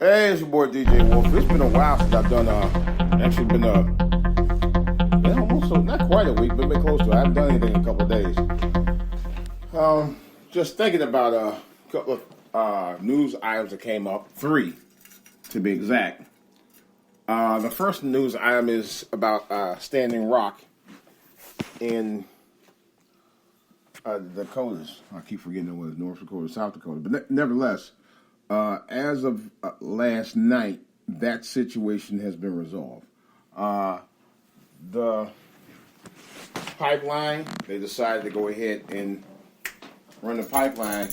Hey, it's your boy DJ Wolf. It's been a while since I've done actually been almost not quite a week, but been close to it. I haven't done anything in a couple of days. Just thinking about a couple of news items that came up, 3 to be exact. The first news item is about Standing Rock in the Dakotas. I keep forgetting whether it's North Dakota, South Dakota, but nevertheless, as of last night, that situation has been resolved. The pipeline, they decided to go ahead and run the pipeline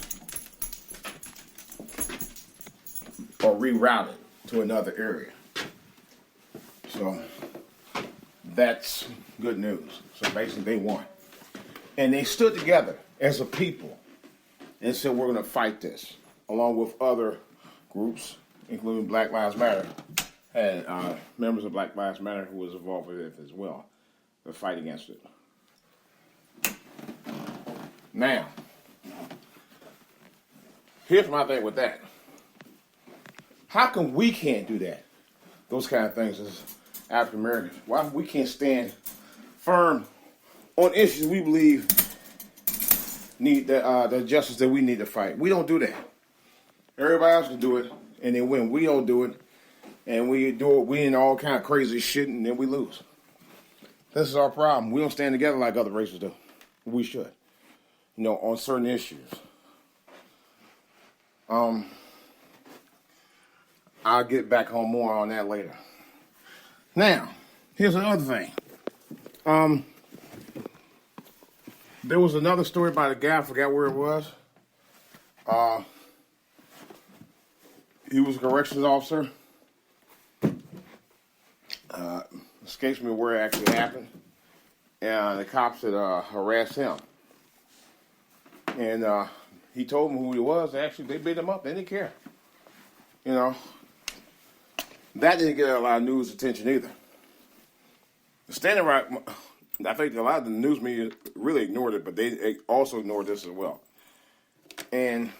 or reroute it to another area. So that's good news. So basically they won. And they stood together as a people and said, we're going to fight this, along with other groups, including Black Lives Matter, and members of Black Lives Matter who was involved with it as well, to fight against it. Now, here's my thing with that. How come we can't do that? Those kind of things as African Americans. Why we can't stand firm on issues we believe need the justice that we need to fight? We don't do that. Everybody else can do it, and they win. We don't do it, and we do it. We in all kind of crazy shit, and then we lose. This is our problem. We don't stand together like other races do. We should, on certain issues. I'll get back on more on that later. Now, here's another thing. There was another story about a guy, I forgot where it was. He was a corrections officer. Escapes me where it actually happened. And the cops had harassed him. And he told them who he was. Actually, they beat him up. They didn't care. That didn't get a lot of news attention either. The Standing Rock, I think a lot of the news media really ignored it, but they also ignored this as well. And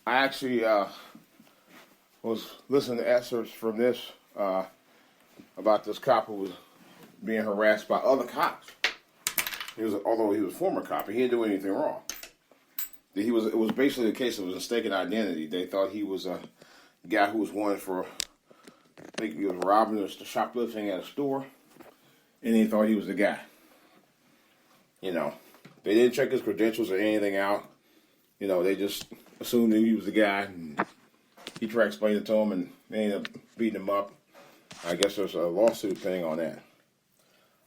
I actually was listening to excerpts from this about this cop who was being harassed by other cops. Although he was a former cop, he didn't do anything wrong. It was basically a case of mistaken identity. They thought he was a guy who was wanted for, I think he was robbing or shoplifting at a store, and they thought he was the guy. They didn't check his credentials or anything out. They just assumed that he was the guy, and he tried to explain it to them, and they ended up beating him up. I guess there's a lawsuit pending on that.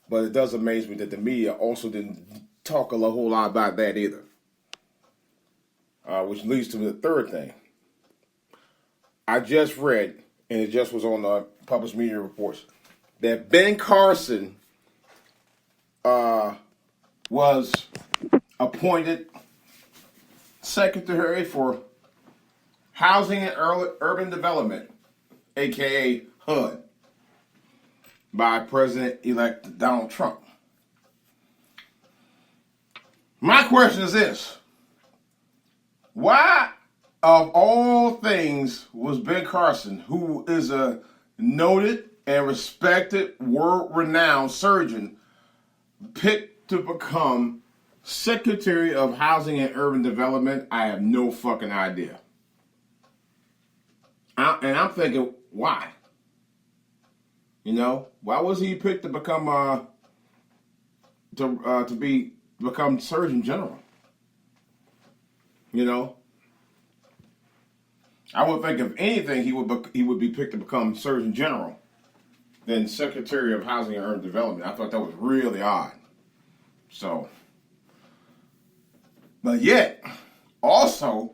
But it does amaze me that the media also didn't talk a whole lot about that either. Which leads to the third thing. I just read, and it just was on the published media reports, that Ben Carson was appointed Secretary for Housing and Urban Development, a.k.a. HUD, by President-elect Donald Trump. My question is this. Why, of all things, was Ben Carson, who is a noted and respected, world-renowned surgeon, picked to become Secretary of Housing and Urban Development? I have no fucking idea. And I'm thinking, why? Why was he picked to become become Surgeon General? I would think if anything he would be picked to become Surgeon General than Secretary of Housing and Urban Development. I thought that was really odd. So, but yet, also,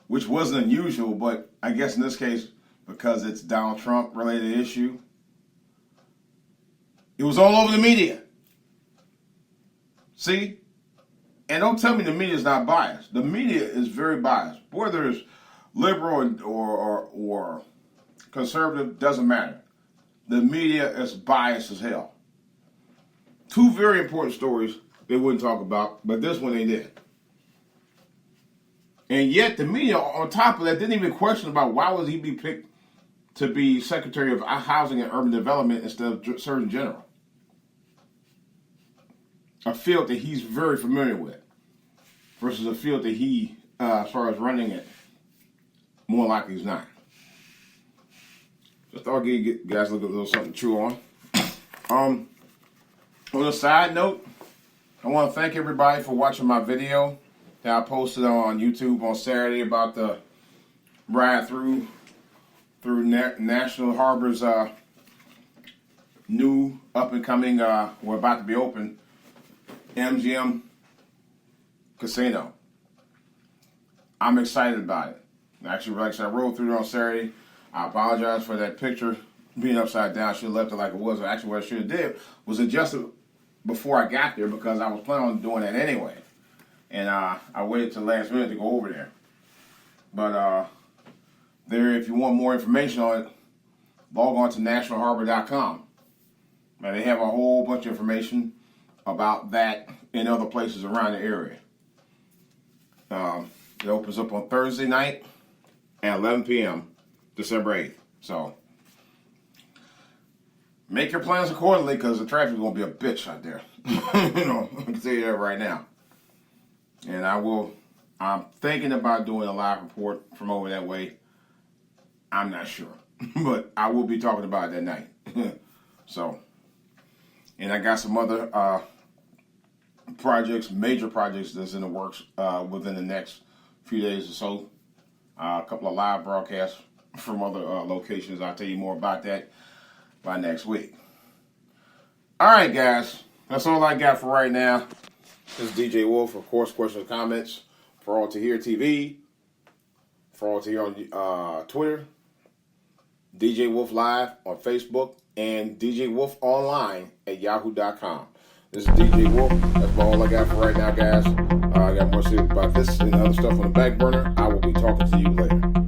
which wasn't unusual, but I guess in this case, because it's Donald Trump related issue, it was all over the media. See? And don't tell me the media is not biased. The media is very biased. Whether it's liberal or conservative, doesn't matter. The media is biased as hell. 2 very important stories they wouldn't talk about, but this one they did. And yet the media, on top of that, didn't even question about why was he be picked to be Secretary of Housing and Urban Development instead of Surgeon General. A field that he's very familiar with versus a field that he, as far as running it, more likely he's not. Just thought I'd give you guys a little something to chew on. On a side note, I want to thank everybody for watching my video that I posted on YouTube on Saturday about the ride through National Harbor's new up-and-coming, we're about to be open, MGM Casino. I'm excited about it. Actually, like I said, I rode through it on Saturday. I apologize for that picture being upside down. I should have left it like it was. Actually, what I should have did was adjusted before I got there because I was planning on doing that anyway. And I waited till last minute to go over there. But there, if you want more information on it, log on to nationalharbor.com. And they have a whole bunch of information about that in other places around the area. It opens up on Thursday night at 11 p.m., December 8th. So make your plans accordingly because the traffic is going to be a bitch out there. You know, I can tell you that right now. And I'm thinking about doing a live report from over that way. I'm not sure. But I will be talking about it that night. So, and I got some other major projects that's in the works within the next few days or so. A couple of live broadcasts from other locations. I'll tell you more about that by next week. All right, guys. That's all I got for right now. This is DJ Wolf. Of course, questions, comments for all to hear TV, for all to hear on Twitter, DJ Wolf Live on Facebook, and DJ Wolf Online at yahoo.com. This is DJ Wolf. That's about all I got for right now, guys. I got more to say about this and other stuff on the back burner. I will be talking to you later.